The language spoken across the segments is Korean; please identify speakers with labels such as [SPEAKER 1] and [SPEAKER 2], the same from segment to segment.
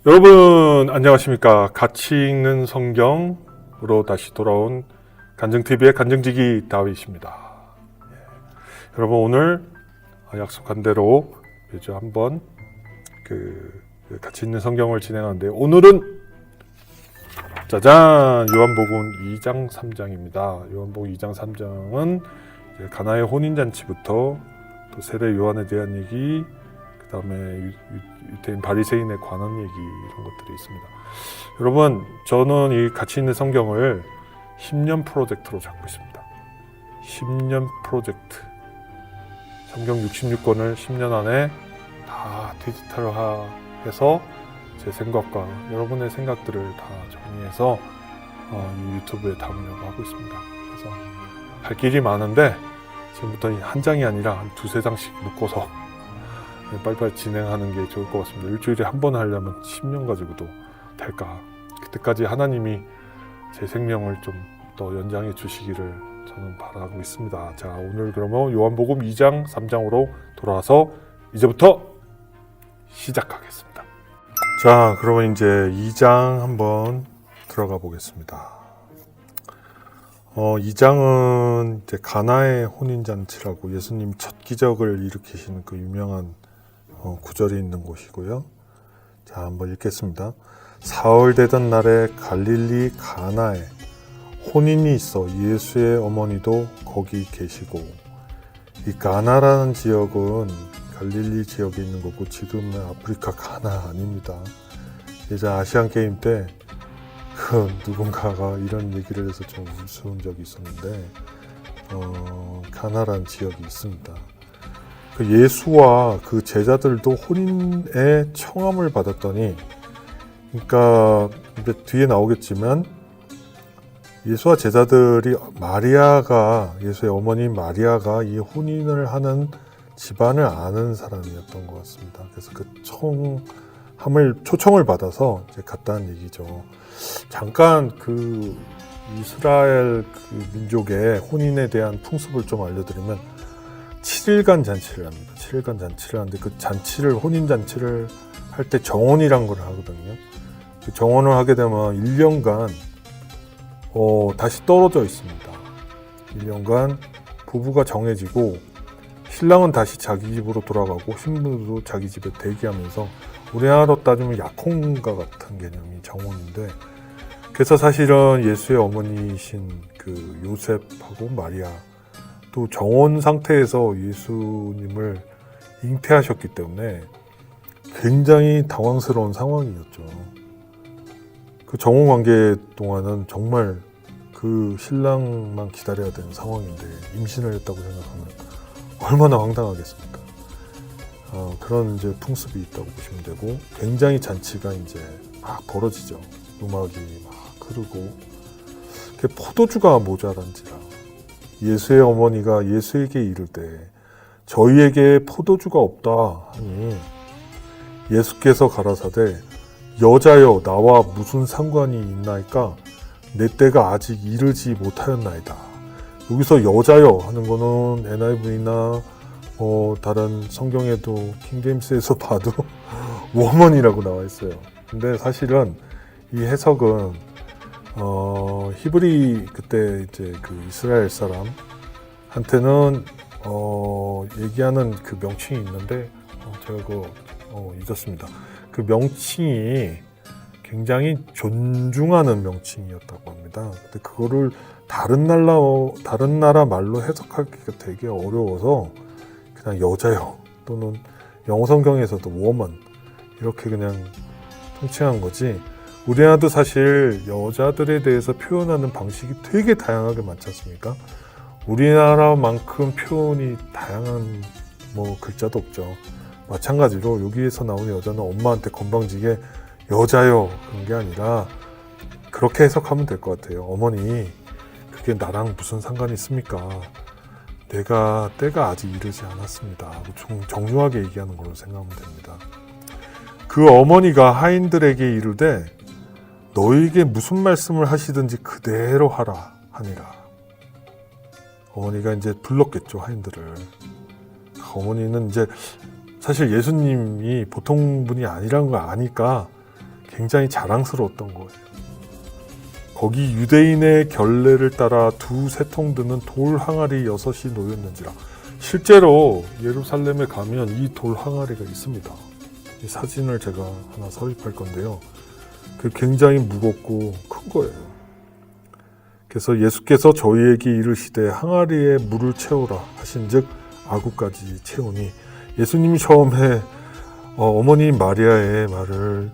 [SPEAKER 1] 여러분 안녕하십니까. 같이 읽는 성경으로 다시 돌아온 간증TV의 간증지기 다윗입니다. 여러분 오늘 약속한 대로 매주 한번 같이 읽는 성경을 진행하는데 오늘은 짜잔 요한복음 2장 3장입니다. 요한복음 2장 3장은 가나의 혼인잔치부터 또 세례 요한에 대한 얘기, 그 다음에 유대인 바리새인에 관한 얘기, 이런 것들이 있습니다. 여러분, 저는 이 같이 있는 성경을 10년 프로젝트로 잡고 있습니다. 10년 프로젝트. 성경 66권을 10년 안에 다 디지털화해서 제 생각과 여러분의 생각들을 다 정리해서 이 유튜브에 담으려고 하고 있습니다. 그래서 할 길이 많은데 지금부터 한 장이 아니라 한 두세 장씩 묶어서 빨리빨리 진행하는 게 좋을 것 같습니다. 일주일에 한 번 하려면 10년 가지고도 될까? 그때까지 하나님이 제 생명을 좀 더 연장해 주시기를 저는 바라고 있습니다. 자, 오늘 그러면 요한복음 2장, 3장으로 돌아와서 이제부터 시작하겠습니다. 자, 그러면 이제 2장 한번 들어가 보겠습니다. 2장은 이제 가나의 혼인잔치라고 예수님 첫 기적을 일으키시는 그 유명한 구절이 있는 곳이고요. 자, 한번 읽겠습니다. 사흘 되던 날에 갈릴리 가나에 혼인이 있어 예수의 어머니도 거기 계시고, 이 가나라는 지역은 갈릴리 지역에 있는 거고 지금은 아프리카 가나 아닙니다. 예전 아시안 게임 때 누군가가 이런 얘기를 해서 좀 우스운 적이 있었는데 가나라는 지역이 있습니다. 예수와 그 제자들도 혼인의 청함을 받았더니, 그러니까 이제 뒤에 나오겠지만 예수와 제자들이 예수의 어머니 마리아가 이 혼인을 하는 집안을 아는 사람이었던 것 같습니다. 그래서 그 초청을 받아서 이제 갔다는 얘기죠. 잠깐 그 이스라엘 민족의 혼인에 대한 풍습을 좀 알려드리면 7일간 잔치를 합니다. 7일간 잔치를 하는데 그 혼인 잔치를 할 때 정혼이란 걸 하거든요. 그 정혼을 하게 되면 1년간 다시 떨어져 있습니다. 1년간 부부가 정해지고 신랑은 다시 자기 집으로 돌아가고 신부도 자기 집에 대기하면서 우리나라로 따지면 약혼과 같은 개념이 정혼인데, 그래서 사실은 예수의 어머니이신 그 요셉하고 마리아 또 정혼 상태에서 예수님을 잉태하셨기 때문에 굉장히 당황스러운 상황이었죠. 그 정혼 관계 동안은 정말 그 신랑만 기다려야 되는 상황인데 임신을 했다고 생각하면 얼마나 황당하겠습니까? 그런 이제 풍습이 있다고 보시면 되고, 굉장히 잔치가 이제 막 벌어지죠. 음악이 막 흐르고, 포도주가 모자란지라 예수의 어머니가 예수에게 이르되 저희에게 포도주가 없다 하니 예수께서 가라사대 여자여 나와 무슨 상관이 있나이까 내 때가 아직 이르지 못하였나이다. 여기서 여자여 하는 거는 NIV나 다른 성경에도 킹제임스에서 봐도 woman이라고 나와 있어요. 근데 사실은 이 해석은 히브리 그때 이제 그 이스라엘 사람한테는 얘기하는 그 명칭이 있는데 제가 잊었습니다. 그 명칭이 굉장히 존중하는 명칭이었다고 합니다. 근데 그거를 다른 나라 말로 해석하기가 되게 어려워서 그냥 여자요 또는 영어 성경에서도 woman 이렇게 그냥 통칭한 거지, 우리나라도 사실 여자들에 대해서 표현하는 방식이 되게 다양하게 많지 않습니까? 우리나라만큼 표현이 다양한 글자도 없죠. 마찬가지로 여기에서 나오는 여자는 엄마한테 건방지게 여자요 그런 게 아니라 그렇게 해석하면 될 것 같아요. 어머니, 그게 나랑 무슨 상관이 있습니까? 때가 아직 이르지 않았습니다. 정중하게 얘기하는 걸로 생각하면 됩니다. 그 어머니가 하인들에게 이르되 너에게 무슨 말씀을 하시든지 그대로 하라 하니라. 어머니가 이제 불렀겠죠, 하인들을. 어머니는 이제 사실 예수님이 보통 분이 아니라는 걸 아니까 굉장히 자랑스러웠던 거예요. 거기 유대인의 결례를 따라 두 세통 드는 돌 항아리 6이 놓였는지라. 실제로 예루살렘에 가면 이 돌 항아리가 있습니다. 이 사진을 제가 하나 섭입할 건데요. 그 굉장히 무겁고 큰 거예요. 그래서 예수께서 저희에게 이르시되 항아리에 물을 채우라 하신즉 아구까지 채우니, 예수님이 처음에 어머니 마리아의 말을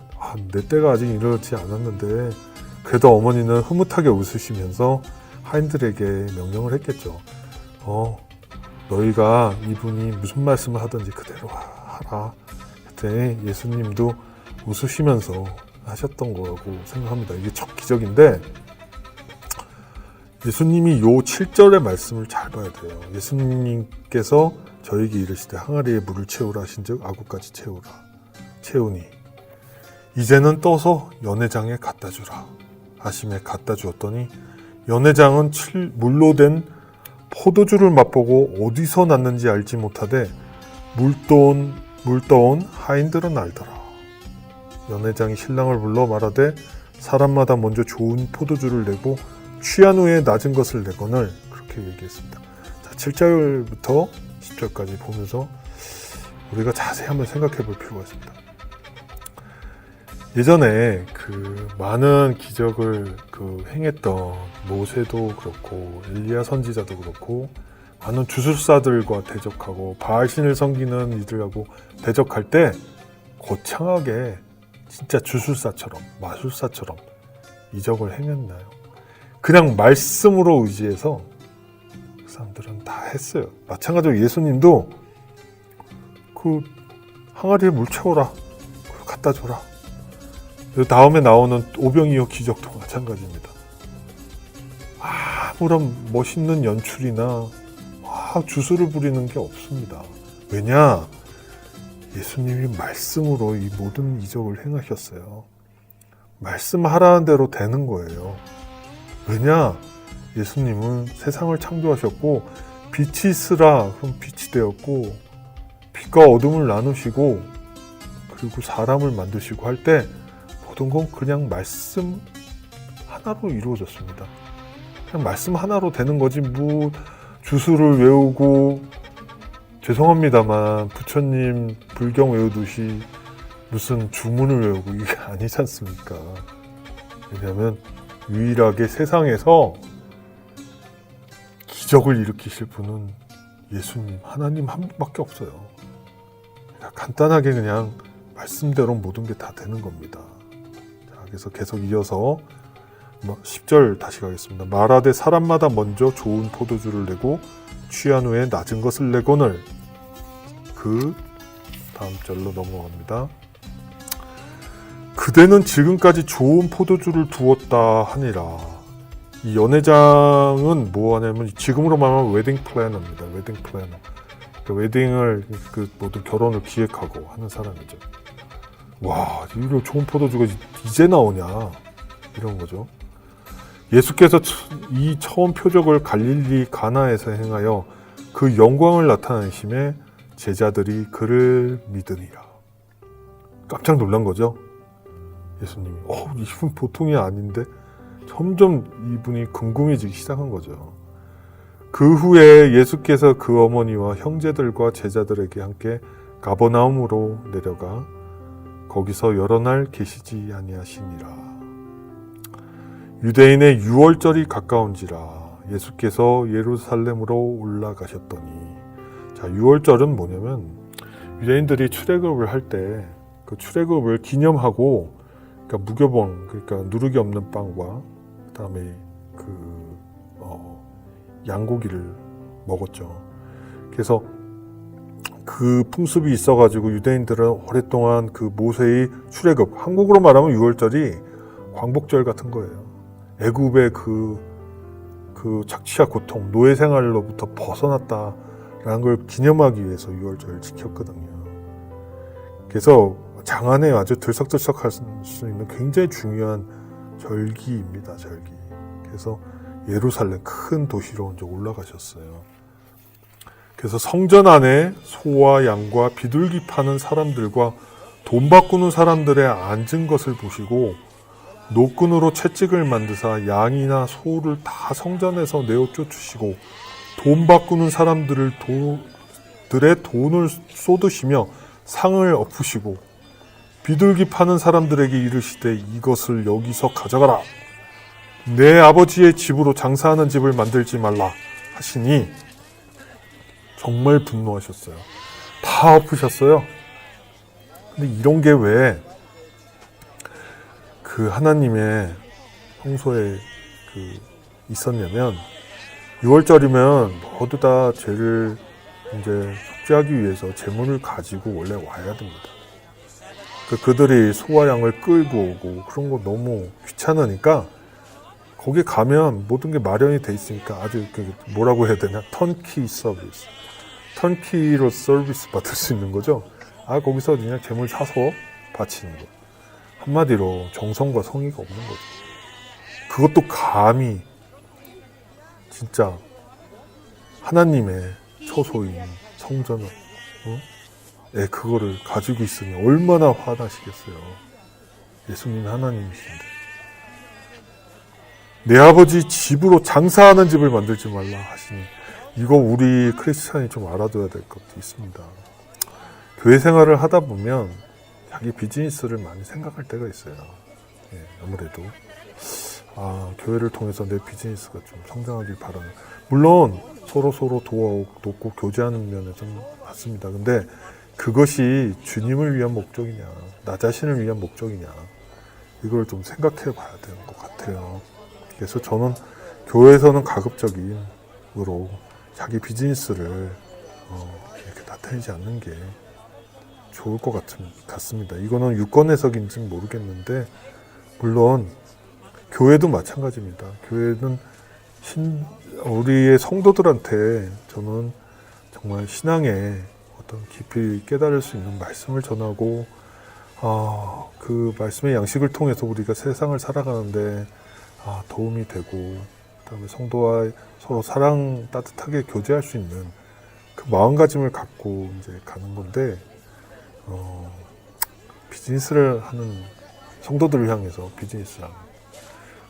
[SPEAKER 1] 내 때가 아직 이르지 않았는데, 그래도 어머니는 흐뭇하게 웃으시면서 하인들에게 명령을 했겠죠. 너희가 이분이 무슨 말씀을 하든지 그대로 하라. 그때 예수님도 웃으시면서 하셨던 거라고 생각합니다. 이게 첫 기적인데, 예수님이 요 7절의 말씀을 잘 봐야 돼요. 예수님께서 저에게 이르시되 항아리에 물을 채우라 하신즉 아구까지 채우니 이제는 떠서 연회장에 갖다 주라 하심에 갖다 주었더니, 연회장은 물로 된 포도주를 맛보고 어디서 났는지 알지 못하되 물 떠온 하인들은 알더라. 연회장이 신랑을 불러 말하되 사람마다 먼저 좋은 포도주를 내고 취한 후에 낮은 것을 내거늘, 그렇게 얘기했습니다. 자, 7절부터 10절까지 보면서 우리가 자세히 한번 생각해 볼 필요가 있습니다. 예전에 많은 기적을 행했던 모세도 그렇고 엘리야 선지자도 그렇고 많은 주술사들과 대적하고 바알신을 섬기는 이들하고 대적할 때 거창하게 진짜 주술사처럼 마술사처럼 이적을 행했나요? 그냥 말씀으로 의지해서 그 사람들은 다 했어요. 마찬가지로 예수님도 항아리에 물 채워라, 갖다 줘라. 다음에 나오는 오병이어 기적도 마찬가지입니다. 아무런 멋있는 연출이나 주술을 부리는 게 없습니다. 왜냐? 예수님이 말씀으로 이 모든 이적을 행하셨어요. 말씀하라는 대로 되는 거예요. 왜냐? 예수님은 세상을 창조하셨고 빛이 있으라 그럼 빛이 되었고, 빛과 어둠을 나누시고 그리고 사람을 만드시고 할 때 모든 건 그냥 말씀 하나로 이루어졌습니다. 그냥 말씀 하나로 되는 거지, 주술을 외우고, 죄송합니다만 부처님 불경 외우듯이 무슨 주문을 외우고 이게 아니지 않습니까? 왜냐하면 유일하게 세상에서 기적을 일으키실 분은 예수님, 하나님 한 분밖에 없어요. 간단하게 그냥 말씀대로 모든 게 다 되는 겁니다. 자, 그래서 계속 이어서 10절 다시 가겠습니다. 말하되 사람마다 먼저 좋은 포도주를 내고 취한 후에 낮은 것을 내거늘. 그 다음 절로 넘어갑니다. 그대는 지금까지 좋은 포도주를 두었다 하니라. 이 연회장은 뭐 하냐면 지금으로 말하면 웨딩 플래너입니다. 웨딩 플래너. 그러니까 웨딩을, 모든 결혼을 기획하고 하는 사람이죠. 와, 이런 좋은 포도주가 이제 나오냐, 이런 거죠. 예수께서 이 처음 표적을 갈릴리 가나에서 행하여 그 영광을 나타내심에 제자들이 그를 믿으니라. 깜짝 놀란 거죠. 예수님이 이분 보통이 아닌데 점점 이분이 궁금해지기 시작한 거죠. 그 후에 예수께서 그 어머니와 형제들과 제자들에게 함께 가버나움으로 내려가 거기서 여러 날 계시지 아니하시니라. 유대인의 유월절이 가까운지라 예수께서 예루살렘으로 올라가셨더니. 자, 유월절은 뭐냐면 유대인들이 출애굽을 할 때 그 출애굽을 기념하고, 그러니까 무교봉, 그러니까 누룩이 없는 빵과 그다음에 양고기를 먹었죠. 그래서 그 풍습이 있어가지고 유대인들은 오랫동안 그 모세의 출애굽, 한국으로 말하면 유월절이 광복절 같은 거예요. 애굽의 그 착취와 고통, 노예 생활로부터 벗어났다라는 걸 기념하기 위해서 유월절을 지켰거든요. 그래서 장안에 아주 들썩들썩할 수 있는 굉장히 중요한 절기입니다. 절기. 그래서 예루살렘 큰 도시로 이제 올라가셨어요. 그래서 성전 안에 소와 양과 비둘기 파는 사람들과 돈 바꾸는 사람들의 앉은 것을 보시고 노끈으로 채찍을 만드사 양이나 소를 다 성전에서 내어 쫓으시고 돈 바꾸는 사람들의 돈을 쏟으시며 상을 엎으시고 비둘기 파는 사람들에게 이르시되 이것을 여기서 가져가라. 내 아버지의 집으로 장사하는 집을 만들지 말라 하시니 정말 분노하셨어요. 다 엎으셨어요. 근데 이런 게 왜 그 하나님의 성소에 있었냐면 6월절이면 모두 다 죄를 이제 속죄하기 위해서 제물을 가지고 원래 와야 됩니다. 그들이 소와 양을 끌고 오고 그런 거 너무 귀찮으니까 거기 가면 모든 게 마련이 돼 있으니까 아주 뭐라고 해야 되나? 턴키 서비스. 턴키로 서비스 받을 수 있는 거죠. 거기서 그냥 제물 사서 바치는 거. 한마디로 정성과 성의가 없는 거죠. 그것도 감히 진짜 하나님의 처소인 성전을 그거를 가지고 있으니 얼마나 화나시겠어요. 예수님 하나님이신데. 내 아버지 집으로 장사하는 집을 만들지 말라 하시니 이거 우리 크리스찬이 좀 알아둬야 될 것도 있습니다. 교회 생활을 하다 보면 자기 비즈니스를 많이 생각할 때가 있어요. 아무래도 교회를 통해서 내 비즈니스가 좀 성장하길 바라는. 물론 서로 돕고 교제하는 면에서는 맞습니다. 근데 그것이 주님을 위한 목적이냐, 나 자신을 위한 목적이냐, 이걸 좀 생각해 봐야 되는 것 같아요. 그래서 저는 교회에서는 가급적이므로 자기 비즈니스를 이렇게 나타내지 않는 게 좋을 것 같습니다. 이거는 유권 해석인지는 모르겠는데 물론 교회도 마찬가지입니다. 교회는 우리의 성도들한테 저는 정말 신앙의 어떤 깊이 깨달을 수 있는 말씀을 전하고 그 말씀의 양식을 통해서 우리가 세상을 살아가는데 도움이 되고 그다음에 성도와 서로 사랑 따뜻하게 교제할 수 있는 그 마음가짐을 갖고 이제 가는 건데 비즈니스를 하는 성도들을 향해서 비즈니스를 하는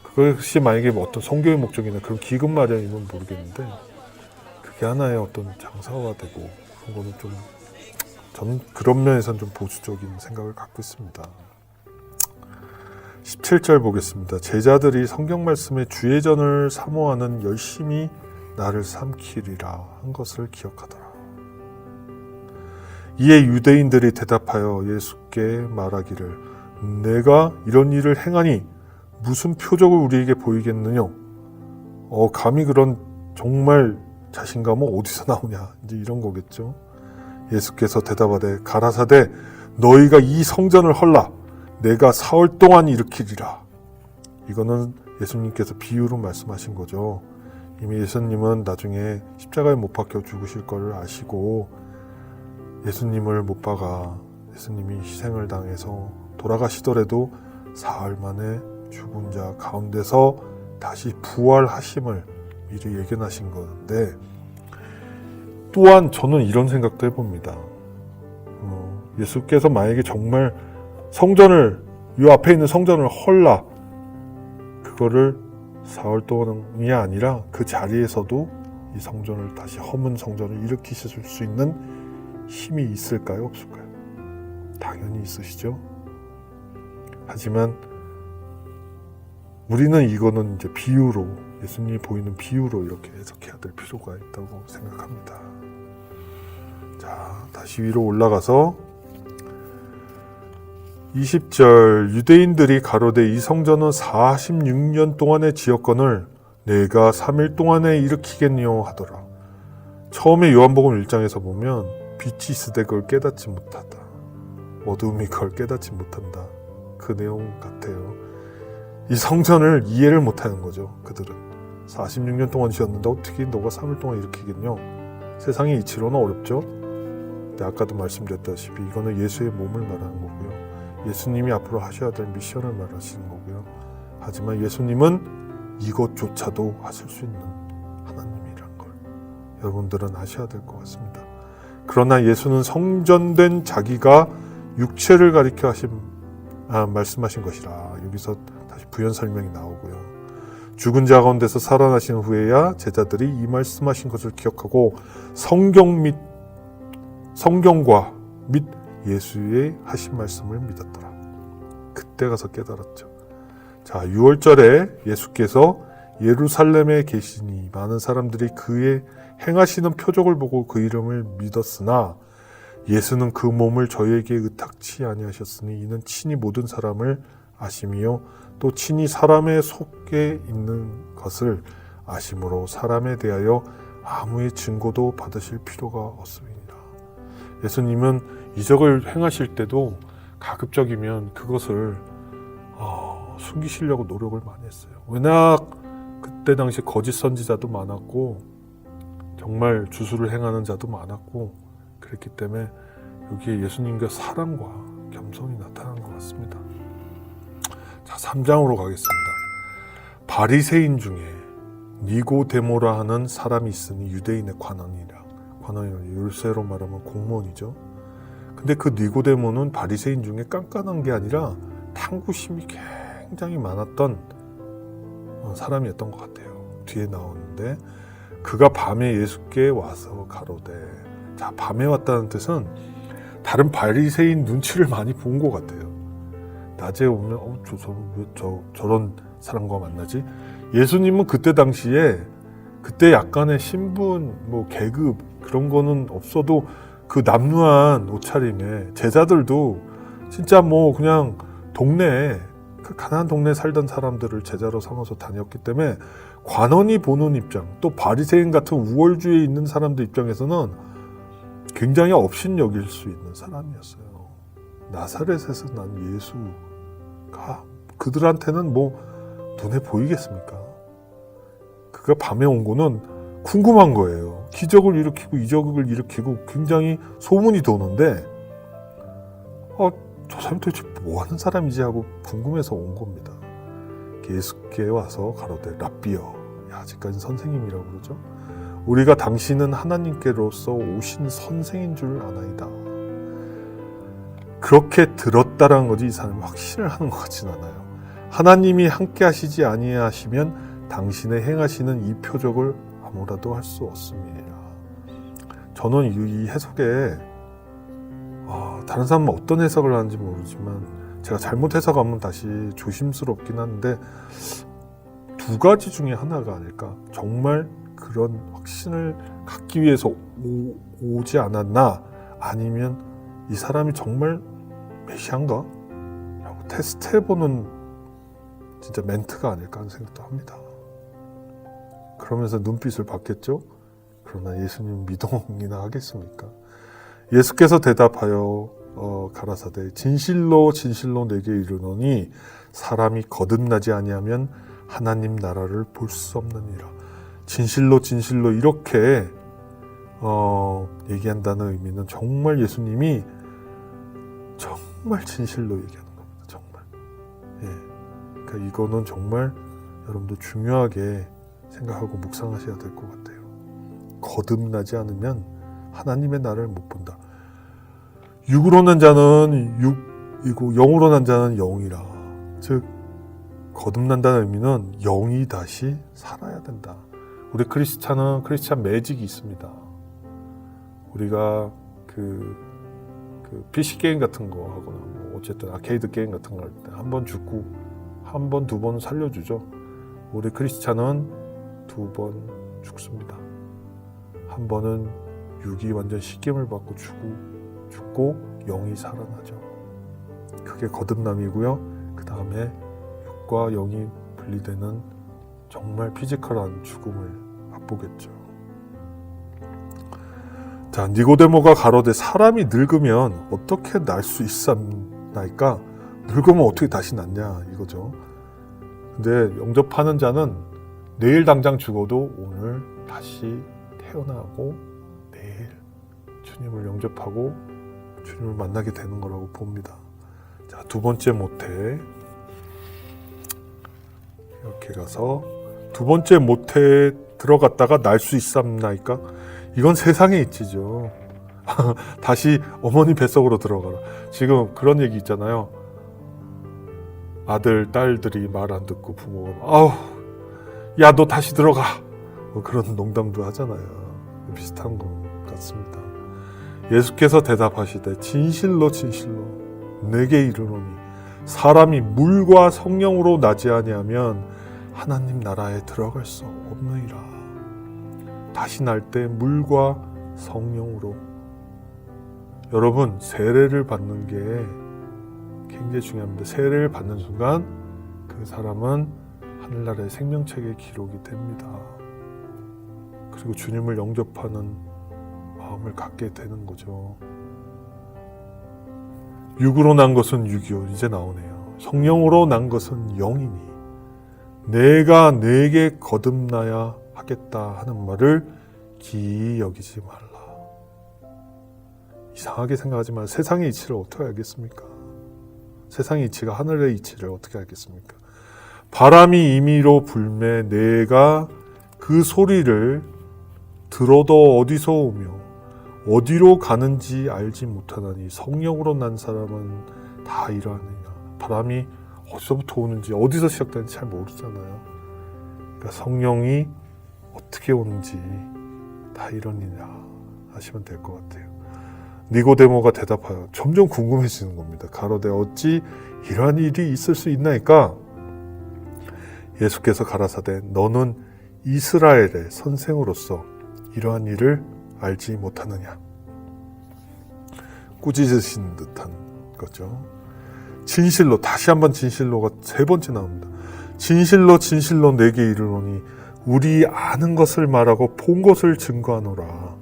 [SPEAKER 1] 그것이 만약에 어떤 선교의 목적이나 그런 기금 마련이면 모르겠는데 그게 하나의 어떤 장사화되고 그런 거는 좀 저는 그런 면에서는 좀 보수적인 생각을 갖고 있습니다. 17절 보겠습니다. 제자들이 성경 말씀에 주의 전을 사모하는 열심히 나를 삼키리라 한 것을 기억하더라. 이에 유대인들이 대답하여 예수께 말하기를 내가 이런 일을 행하니 무슨 표적을 우리에게 보이겠느냐? 감히 그런 정말 자신감은 어디서 나오냐? 이제 이런 거겠죠. 예수께서 대답하되 가라사대 너희가 이 성전을 헐라 내가 사흘 동안 일으키리라. 이거는 예수님께서 비유로 말씀하신 거죠. 이미 예수님은 나중에 십자가에 못 박혀 죽으실 것을 아시고 예수님을 못 박아 예수님이 희생을 당해서 돌아가시더라도 사흘 만에 죽은 자 가운데서 다시 부활하심을 미리 예견하신 건데 또한 저는 이런 생각도 해봅니다. 예수께서 만약에 정말 성전을 이 앞에 있는 성전을 헐라 그거를 사흘 동안이 아니라 그 자리에서도 이 성전을 다시 허문 성전을 일으키실 수 있는 힘이 있을까요? 없을까요? 당연히 있으시죠. 하지만 우리는 이거는 이제 비유로 예수님이 보이는 비유로 이렇게 해석해야 될 필요가 있다고 생각합니다. 자, 다시 위로 올라가서 20절 유대인들이 가로되 이 성전은 46년 동안의 지었건을 내가 3일 동안에 일으키겠니요 하더라. 처음에 요한복음 1장에서 보면 빛이 있으되 그걸 깨닫지 못하다. 어두움이 그걸 깨닫지 못한다. 그 내용 같아요. 이 성전을 이해를 못하는 거죠. 그들은 46년 동안 지었는데 어떻게 너가 3일 동안 일으키겠냐. 세상의 이치로는 어렵죠. 근데 아까도 말씀드렸다시피 이거는 예수의 몸을 말하는 거고요. 예수님이 앞으로 하셔야 될 미션을 말하시는 거고요. 하지만 예수님은 이것조차도 하실 수 있는 하나님이란 걸 여러분들은 아셔야 될 것 같습니다. 그러나 예수는 성전된 자기가 육체를 가리켜 말씀하신 것이라. 여기서 다시 부연 설명이 나오고요. 죽은 자 가운데서 살아나신 후에야 제자들이 이 말씀하신 것을 기억하고 성경과 및 예수의 하신 말씀을 믿었더라. 그때 가서 깨달았죠. 자, 6월절에 예수께서 예루살렘에 계시니 많은 사람들이 그의 행하시는 표적을 보고 그 이름을 믿었으나 예수는 그 몸을 저희에게 의탁치 아니하셨으니 이는 친히 모든 사람을 아심이요 또 친히 사람의 속에 있는 것을 아심으로 사람에 대하여 아무의 증거도 받으실 필요가 없음이니라. 예수님은 이적을 행하실 때도 가급적이면 그것을 숨기시려고 노력을 많이 했어요. 워낙 그때 당시 거짓 선지자도 많았고 정말 주술을 행하는 자도 많았고 그랬기 때문에 여기에 예수님과 사랑과 겸손이 나타난 것 같습니다. 자, 3장으로 가겠습니다. 바리새인 중에 니고데모라 하는 사람이 있으니 유대인의 관원이라. 관원이라 요새로 말하면 공무원이죠. 근데 그 니고데모는 바리새인 중에 깐깐한 게 아니라 탐구심이 굉장히 많았던 사람이었던 것 같아요. 뒤에 나오는데 그가 밤에 예수께 와서 가로되. 자, 밤에 왔다는 뜻은 다른 바리새인 눈치를 많이 본 것 같아요. 낮에 오면 저런 사람과 만나지? 예수님은 그때 당시에 그때 약간의 신분, 계급 그런 거는 없어도 그 남루한 옷차림에 제자들도 진짜 그냥 동네에 그 가난한 동네에 살던 사람들을 제자로 삼아서 다녔기 때문에 관원이 보는 입장, 또 바리새인 같은 우월주의에 있는 사람들 입장에서는 굉장히 업신여길 수 있는 사람이었어요. 나사렛에서 난 예수가 그들한테는 눈에 보이겠습니까? 그가 밤에 온 거는 궁금한 거예요. 기적을 일으키고 이적을 일으키고 굉장히 소문이 도는데 저 사람이 도대체 뭐 하는 사람이지 하고 궁금해서 온 겁니다. 예수께 와서 가로되 랍비여, 아직까지 선생님이라고 그러죠. 우리가 당신은 하나님께로서 오신 선생인 줄 아나이다. 그렇게 들었다라는 거지 이 사람이 확신을 하는 것 같진 않아요. 하나님이 함께 하시지 아니하시면 당신의 행하시는 이 표적을 아무라도 할 수 없습니다. 저는 이 해석에 다른 사람은 어떤 해석을 하는지 모르지만 제가 잘못 해석하면 다시 조심스럽긴 한데 두 가지 중에 하나가 아닐까. 정말 그런 확신을 갖기 위해서 오지 않았나, 아니면 이 사람이 정말 메시아인가? 라고 테스트해보는 진짜 멘트가 아닐까 하는 생각도 합니다. 그러면서 눈빛을 받겠죠? 그러나 예수님 미동이나 하겠습니까? 예수께서 대답하여 가라사대 진실로 진실로 내게 이르노니 사람이 거듭나지 아니하면 하나님 나라를 볼 수 없느니라. 진실로 진실로 이렇게 얘기한다는 의미는 정말 예수님이 정말 진실로 얘기하는 겁니다. 정말. 그러니까 이거는 정말 여러분들 중요하게 생각하고 묵상하셔야 될 것 같아요. 거듭나지 않으면 하나님의 나라를 못 본다. 육으로 난 자는 육이고 영으로 난 자는 영이라. 즉 거듭난다는 의미는 영이 다시 살아야 된다. 우리 크리스찬은 크리스찬 매직이 있습니다. 우리가 그 PC 게임 같은 거 하거나 어쨌든 아케이드 게임 같은 거 할 때 한 번 죽고 한 번, 두 번 살려주죠. 우리 크리스찬은 2번 죽습니다. 한 번은 육이 완전 식임을 받고 죽고 영이 살아나죠. 그게 거듭남이고요. 그 다음에 육과 영이 분리되는 정말 피지컬한 죽음을 맛보겠죠. 자, 니고데모가 가로되 사람이 늙으면 어떻게 날 수 있사나이까? 늙으면 어떻게 다시 낫냐 이거죠. 근데 영접하는 자는 내일 당장 죽어도 오늘 다시 태어나고 내일 주님을 영접하고 주님을 만나게 되는 거라고 봅니다. 자, 두 번째 모태. 이렇게 가서 두 번째 모태에 들어갔다가 날 수 있사나이까? 이건 세상의 이치죠. 다시 어머니 뱃속으로 들어가라. 지금 그런 얘기 있잖아요. 아들, 딸들이 말 안 듣고 부모가 아우, 야, 너 다시 들어가. 뭐 그런 농담도 하잖아요. 비슷한 것 같습니다. 예수께서 대답하시되 진실로 진실로 내게 이르노니 사람이 물과 성령으로 나지 아니하면 하나님 나라에 들어갈 수 없느니라. 다시 날 때 물과 성령으로. 여러분, 세례를 받는 게 굉장히 중요합니다. 세례를 받는 순간 그 사람은 하늘나라의 생명책에 기록이 됩니다. 그리고 주님을 영접하는 마음을 갖게 되는 거죠. 육으로 난 것은 육이요, 이제 나오네요. 성령으로 난 것은 영이니 내가 내게 거듭나야 하겠다 하는 말을 기이 여기지 말라. 이상하게 생각하지 말라. 세상의 이치를 어떻게 알겠습니까? 세상의 이치가 하늘의 이치를 어떻게 알겠습니까? 바람이 임의로 불매 내가 그 소리를 들어도 어디서 오며 어디로 가는지 알지 못하나니 성령으로 난 사람은 다 이러하느냐. 바람이 어디서부터 오는지 어디서 시작되는지 잘 모르잖아요. 그러니까 성령이 어떻게 오는지 다 이러느냐 하시면 될 것 같아요. 니고데모가 대답하여 점점 궁금해지는 겁니다. 가로되 어찌 이러한 일이 있을 수 있나이까? 예수께서 가라사대 너는 이스라엘의 선생으로서 이러한 일을 알지 못하느냐. 꾸짖으신 듯한 거죠. 진실로, 다시 한번 진실로가 세 번째 나옵니다. 진실로 진실로 내게 이르노니 우리 아는 것을 말하고 본 것을 증거하노라.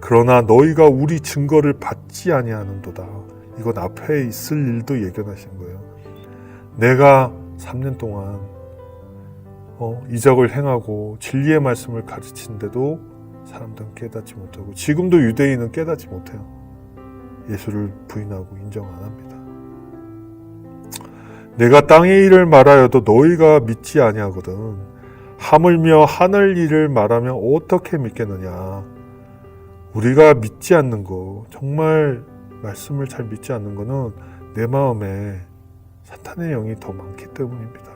[SPEAKER 1] 그러나 너희가 우리 증거를 받지 아니하는도다. 이건 앞에 있을 일도 예견하신 거예요. 내가 3년 동안 이적을 행하고 진리의 말씀을 가르친데도 사람들은 깨닫지 못하고 지금도 유대인은 깨닫지 못해요. 예수를 부인하고 인정 안 합니다. 내가 땅의 일을 말하여도 너희가 믿지 아니하거든. 하물며 하늘 일을 말하면 어떻게 믿겠느냐. 우리가 믿지 않는 거, 정말 말씀을 잘 믿지 않는 거는 내 마음에 사탄의 영이 더 많기 때문입니다.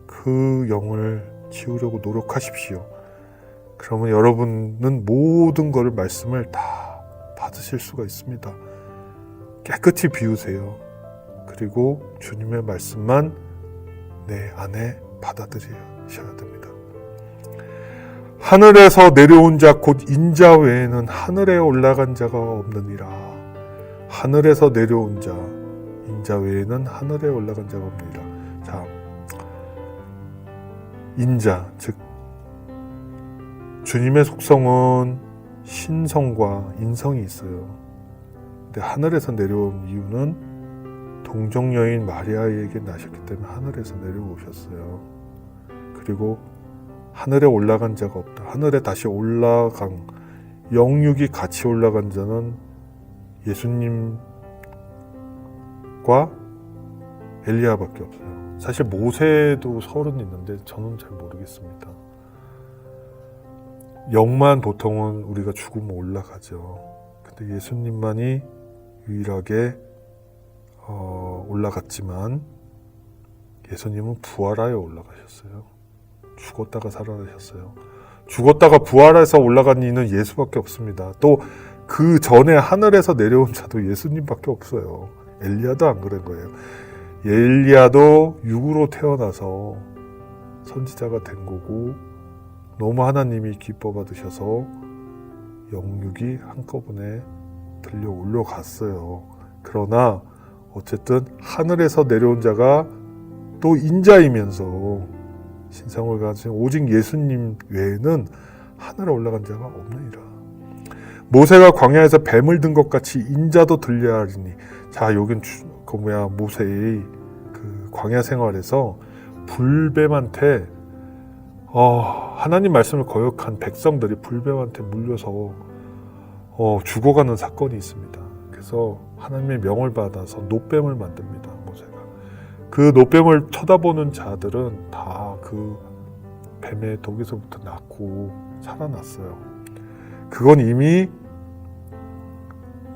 [SPEAKER 1] 그 영을 지우려고 노력하십시오. 그러면 여러분은 모든 것을 말씀을 다 받으실 수가 있습니다. 깨끗이 비우세요. 그리고 주님의 말씀만 내 안에 받아들이셔야 됩니다. 하늘에서 내려온 자 곧 인자 외에는 하늘에 올라간 자가 없느니라. 하늘에서 내려온 자, 인자 외에는 하늘에 올라간 자가 없느니라. 자, 인자, 즉 주님의 속성은 신성과 인성이 있어요. 근데 하늘에서 내려온 이유는 동정 여인 마리아에게 나셨기 때문에 하늘에서 내려오셨어요. 그리고 하늘에 올라간 자가 없다. 하늘에 다시 올라간, 영육이 같이 올라간 자는 예수님과 엘리야밖에 없어요. 사실 모세도 설은 있는데 저는 잘 모르겠습니다. 영만 보통은 우리가 죽으면 올라가죠. 근데 예수님만이 유일하게 올라갔지만 예수님은 부활하여 올라가셨어요. 죽었다가 살아나셨어요. 죽었다가 부활해서 올라간 이는 예수밖에 없습니다. 또 그 전에 하늘에서 내려온 자도 예수님밖에 없어요. 엘리야도 안 그런 거예요. 엘리야도 육으로 태어나서 선지자가 된 거고 너무 하나님이 기뻐 받으셔서 영육이 한꺼번에 들려 올라갔어요. 그러나 어쨌든 하늘에서 내려온 자가 또 인자이면서 신성을 가진 오직 예수님 외에는 하늘에 올라간 자가 없느니라. 모세가 광야에서 뱀을 든 것 같이 인자도 들려야 하리니. 자, 여긴 모세의 그 광야 생활에서 불뱀한테 하나님 말씀을 거역한 백성들이 불뱀한테 물려서 죽어가는 사건이 있습니다. 그래서 하나님의 명을 받아서 놋뱀을 만듭니다. 모세가. 그 놋뱀을 쳐다보는 자들은 다 그 뱀의 독에서부터 낫고 살아났어요. 그건 이미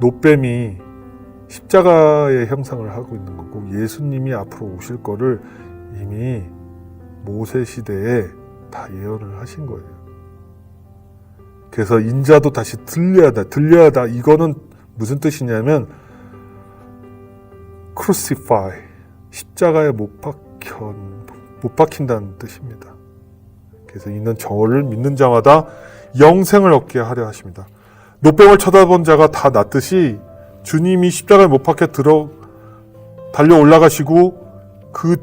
[SPEAKER 1] 노뱀이 십자가의 형상을 하고 있는 거고 예수님이 앞으로 오실 거를 이미 모세 시대에 다 예언을 하신 거예요. 그래서 인자도 다시 들려야다. 이거는 무슨 뜻이냐면 crucify, 십자가에 못 박힌다는 뜻입니다. 그래서 이는 저를 믿는 자마다 영생을 얻게 하려 하십니다. 노뱀을 쳐다본 자가 다 낫듯이 주님이 십자가에 못 박혀 달려 올라가시고 그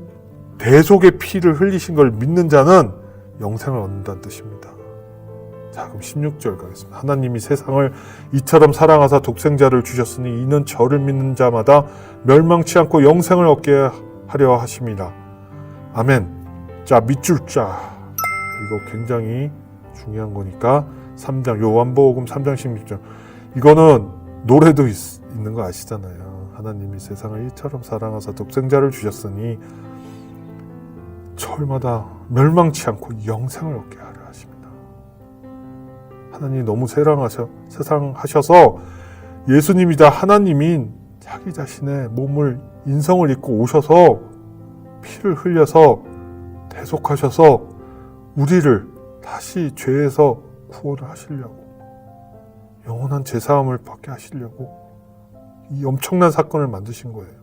[SPEAKER 1] 대속의 피를 흘리신 걸 믿는 자는 영생을 얻는다는 뜻입니다. 자, 그럼 16절 가겠습니다. 하나님이 세상을 이처럼 사랑하사 독생자를 주셨으니 이는 저를 믿는 자마다 멸망치 않고 영생을 얻게 하려 하심이라. 아멘. 자, 밑줄 자. 이거 굉장히 중요한 거니까 3장 요한복음 3장 16절. 이거는 노래도 있는 거 아시잖아요. 하나님이 세상을 이처럼 사랑하사 독생자를 주셨으니 철마다 멸망치 않고 영생을 얻게 하려 하십니다. 하나님이 너무 세상하셔서 예수님이다 하나님인 자기 자신의 몸을 인성을 입고 오셔서 피를 흘려서 대속하셔서 우리를 다시 죄에서 구원을 하시려고 영원한 제사함을 받게 하시려고 이 엄청난 사건을 만드신 거예요.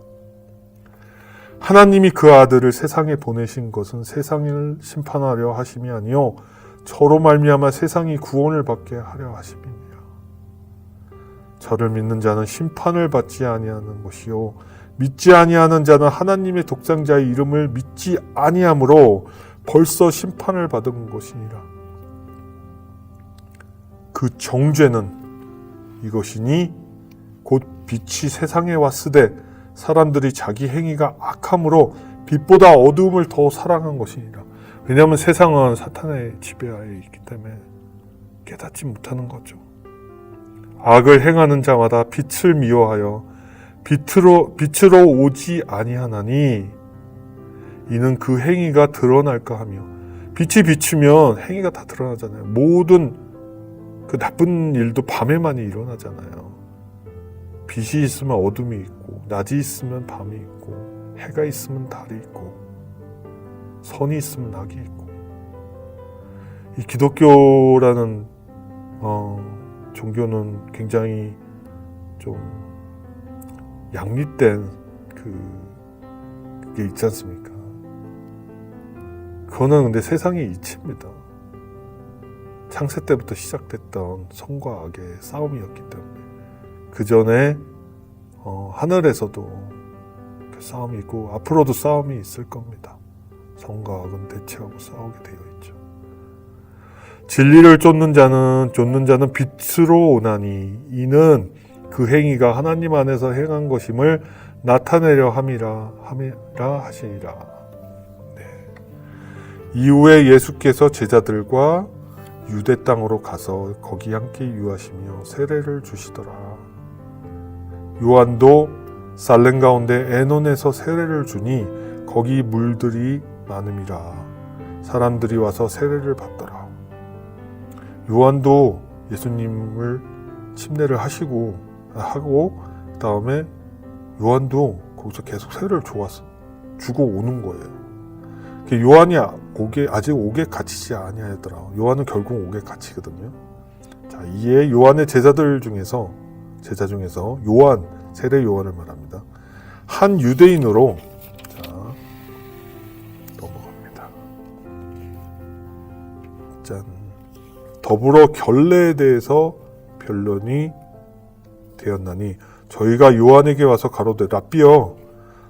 [SPEAKER 1] 하나님이 그 아들을 세상에 보내신 것은 세상을 심판하려 하심이 아니요 저로 말미암아 세상이 구원을 받게 하려 하심이니라. 저를 믿는 자는 심판을 받지 아니하는 것이요 믿지 아니하는 자는 하나님의 독생자의 이름을 믿지 아니하므로 벌써 심판을 받은 것이니라. 그 정죄는 이것이니 곧 빛이 세상에 왔으되 사람들이 자기 행위가 악함으로 빛보다 어두움을 더 사랑한 것이니라. 왜냐하면 세상은 사탄의 지배하에 있기 때문에 깨닫지 못하는 거죠. 악을 행하는 자마다 빛을 미워하여 빛으로 오지 아니하나니 이는 그 행위가 드러날까 하며. 빛이 비추면 행위가 다 드러나잖아요. 모든 그 나쁜 일도 밤에만이 일어나잖아요. 빛이 있으면 어둠이 있고 낮이 있으면 밤이 있고 해가 있으면 달이 있고 선이 있으면 악이 있고. 이 기독교라는 종교는 굉장히 좀 양립된 그게 있지 않습니까? 그거는 근데 세상의 이치입니다. 창세 때부터 시작됐던 선과 악의 싸움이었기 때문에 그 전에 하늘에서도 그 싸움이 있고 앞으로도 싸움이 있을 겁니다. 선과 악은 대치하고 싸우게 되어 있죠. 진리를 쫓는 자는 빛으로 오나니 이는 그 행위가 하나님 안에서 행한 것임을 나타내려 함이라 하시니라. 네. 이후에 예수께서 제자들과 유대 땅으로 가서 거기 함께 유하시며 세례를 주시더라. 요한도 살렘 가운데 에논에서 세례를 주니 거기 물들이 많음이라. 사람들이 와서 세례를 받더라. 요한도 예수님을 침례를 하고 그 다음에 요한도 거기서 계속 세례를 주고 오는 거예요. 요한이 아직 옥에 갇히지 아니하더라. 요한은 결국 옥에 갇히거든요. 자, 이에 요한의 제자 중에서 세례 요한을 말합니다. 한 유대인으로 자, 넘어갑니다. 짠. 더불어 결례에 대해서 변론이 되었나니 저희가 요한에게 와서 가로되 랍비여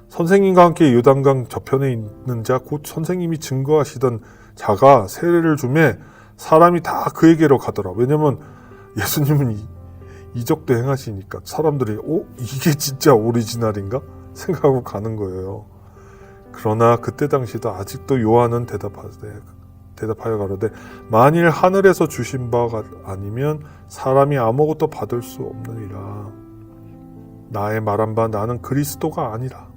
[SPEAKER 1] 선생님과 함께 요단강 저편에 있는 자 곧 선생님이 증거하시던 자가 세례를 주매 사람이 다 그에게로 가더라. 왜냐면 예수님은 이적도 행하시니까 사람들이 이게 진짜 오리지널인가? 생각하고 가는 거예요. 그러나 그때 당시도 아직도 요한은 대답하여 가로되 만일 하늘에서 주신 바가 아니면 사람이 아무것도 받을 수 없느니라. 나의 말한 바 나는 그리스도가 아니라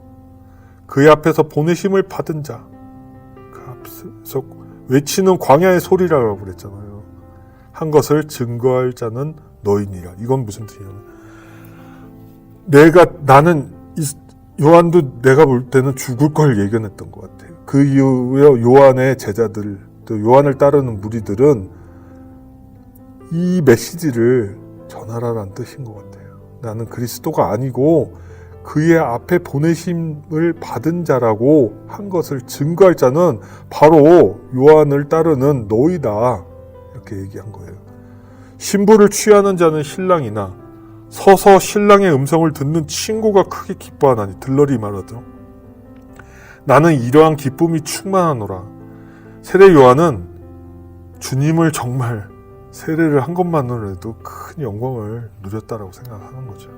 [SPEAKER 1] 그의 앞에서 보내심을 받은 자, 그 앞에서 외치는 광야의 소리라고 그랬잖아요. 한 것을 증거할 자는 너희니라. 이건 무슨 뜻이냐면 나는 요한도 내가 볼 때는 죽을 걸 예견했던 것 같아요. 그 이후에 요한의 제자들, 또 요한을 따르는 무리들은 이 메시지를 전하라는 뜻인 것 같아요. 나는 그리스도가 아니고 그의 앞에 보내심을 받은 자라고 한 것을 증거할 자는 바로 요한을 따르는 너희다. 이렇게 얘기한 거예요. 신부를 취하는 자는 신랑이나 서서 신랑의 음성을 듣는 친구가 크게 기뻐하나니, 들러리 말하죠. 나는 이러한 기쁨이 충만하노라. 세례 요한은 주님을 정말 세례를 한 것만으로도 큰 영광을 누렸다라고 생각하는 거죠.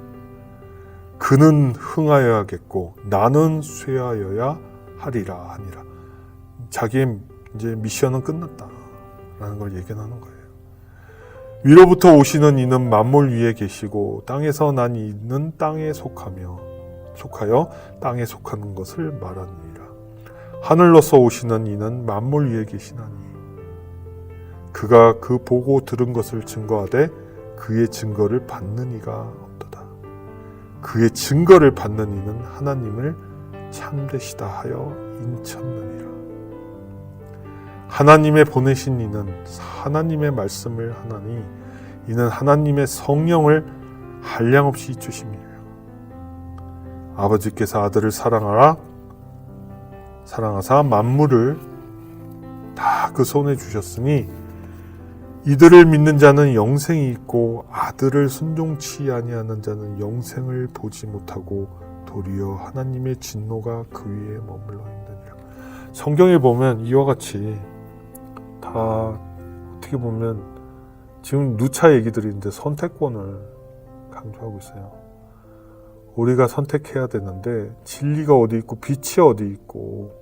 [SPEAKER 1] 그는 흥하여야겠고 나는 쇠하여야 하리라 하니라. 자기의 이제 미션은 끝났다라는 걸 얘기하는 거예요. 위로부터 오시는 이는 만물 위에 계시고 땅에서 난 이는 땅에 속하여 땅에 속하는 것을 말하느니라. 하늘로서 오시는 이는 만물 위에 계시나니 그가 그 보고 들은 것을 증거하되 그의 증거를 받는 이가 없도다. 그의 증거를 받는 이는 하나님을 참되시다 하여 인쳤느니라. 하나님의 보내신 이는 하나님의 말씀을 하나니 이는 하나님의 성령을 한량없이 주심이에요. 아버지께서 아들을 사랑하사 만물을 다 그 손에 주셨으니 이들을 믿는 자는 영생이 있고 아들을 순종치 아니하는 자는 영생을 보지 못하고 도리어 하나님의 진노가 그 위에 머물러 있느니라. 성경에 보면 이와 같이 다 어떻게 보면 지금 누차 얘기들인데 선택권을 강조하고 있어요. 우리가 선택해야 되는데 진리가 어디 있고 빛이 어디 있고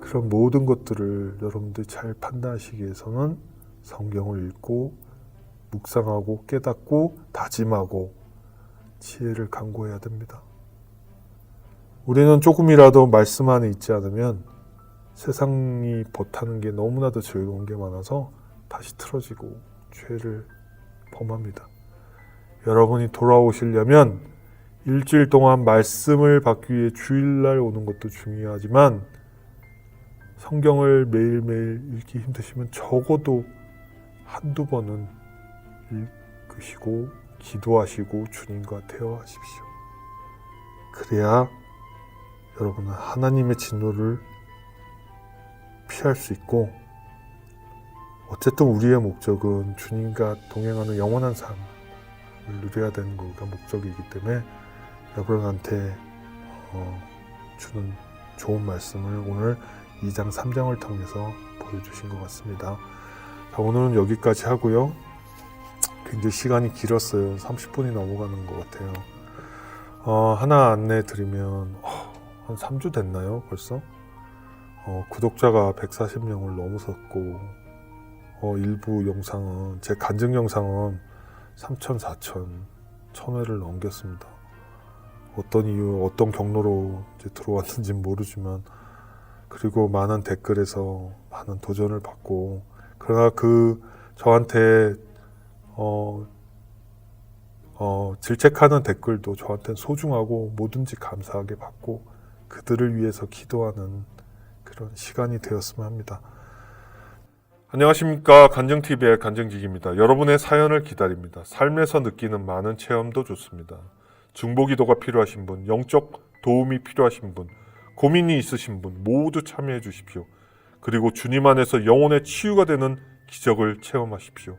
[SPEAKER 1] 그런 모든 것들을 여러분들이 잘 판단하시기 위해서는 성경을 읽고 묵상하고 깨닫고 다짐하고 지혜를 강구해야 됩니다. 우리는 조금이라도 말씀 안에 있지 않으면 세상이 버타는 게 너무나도 즐거운 게 많아서 다시 틀어지고 죄를 범합니다. 여러분이 돌아오시려면 일주일 동안 말씀을 받기 위해 주일날 오는 것도 중요하지만 성경을 매일매일 읽기 힘드시면 적어도 한두 번은 읽으시고 기도하시고 주님과 대화하십시오. 그래야 여러분은 하나님의 진노를 피할 수 있고 어쨌든 우리의 목적은 주님과 동행하는 영원한 삶을 누려야 되는 거가 목적이기 때문에 여러분한테 주는 좋은 말씀을 오늘 2장 3장을 통해서 보여주신 것 같습니다. 자, 오늘은 여기까지 하고요. 굉장히 시간이 길었어요. 30분이 넘어가는 것 같아요. 하나 안내 드리면 한 3주 됐나요 벌써? 구독자가 140명을 넘어섰고 일부 영상은 제 간증 영상은 3,000, 4,000, 1,000회를 넘겼습니다. 어떤 이유, 어떤 경로로 이제 들어왔는지는 모르지만 그리고 많은 댓글에서 많은 도전을 받고 그러나 저한테 질책하는 댓글도 저한테는 소중하고 뭐든지 감사하게 받고 그들을 위해서 기도하는 그런 시간이 되었으면 합니다. 안녕하십니까. 간증TV의 간증직입니다. 여러분의 사연을 기다립니다. 삶에서 느끼는 많은 체험도 좋습니다. 중보기도가 필요하신 분, 영적 도움이 필요하신 분, 고민이 있으신 분 모두 참여해 주십시오. 그리고 주님 안에서 영혼의 치유가 되는 기적을 체험하십시오.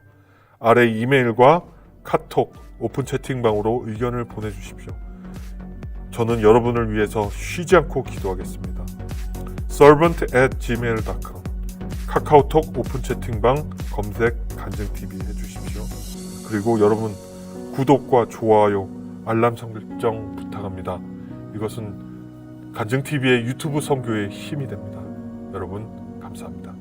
[SPEAKER 1] 아래 이메일과 카톡, 오픈 채팅방으로 의견을 보내주십시오. 저는 여러분을 위해서 쉬지 않고 기도하겠습니다. servant@gmail.com 카카오톡 오픈 채팅방 검색 간증TV 해주십시오. 그리고 여러분 구독과 좋아요, 알람 설정 부탁합니다. 이것은 간증TV의 유튜브 선교에 힘이 됩니다. 여러분 감사합니다.